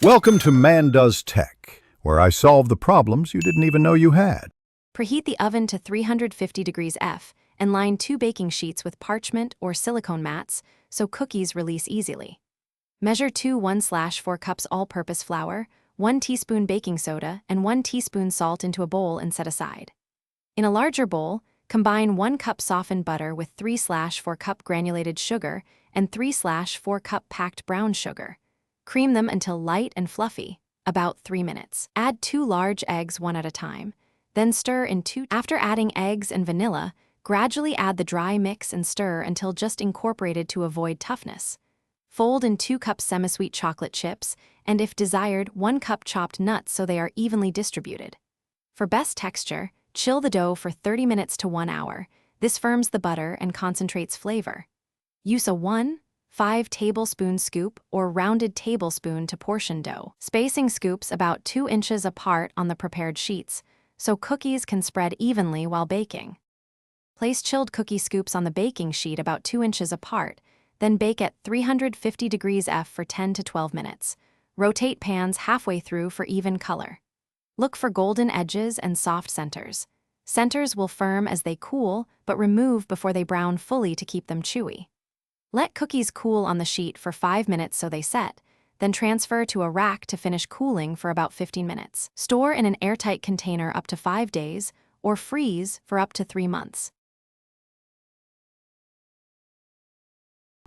Welcome to Man Does Tech, where I solve the problems you didn't even know you had. Preheat the oven to 350 degrees F and line 2 baking sheets with parchment or silicone mats so cookies release easily. Measure 2 1/4 cups all-purpose flour, 1 teaspoon baking soda, and 1 teaspoon salt into a bowl and set aside. In a larger bowl, combine 1 cup softened butter with 3/4 cup granulated sugar and 3/4 cup packed brown sugar. Cream them until light and fluffy, about 3 minutes. Add 2 large eggs one at a time, then stir in 2. After adding eggs and vanilla, gradually add the dry mix and stir until just incorporated to avoid toughness. Fold in 2 cups semi-sweet chocolate chips, and if desired, 1 cup chopped nuts so they are evenly distributed. For best texture, chill the dough for 30 minutes to 1 hour. This firms the butter and concentrates flavor. Use a 1/5 tablespoon scoop or rounded tablespoon to portion dough, spacing scoops about 2 inches apart on the prepared sheets, so cookies can spread evenly while baking. Place chilled cookie scoops on the baking sheet about 2 inches apart, then bake at 350 degrees F for 10 to 12 minutes. Rotate pans halfway through for even color. Look for golden edges and soft centers. Centers will firm as they cool, but remove before they brown fully to keep them chewy. Let cookies cool on the sheet for 5 minutes so they set, then transfer to a rack to finish cooling for about 15 minutes. Store in an airtight container up to 5 days, or freeze for up to 3 months.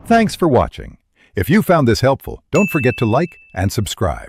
Thanks for watching. If you found this helpful, don't forget to like and subscribe.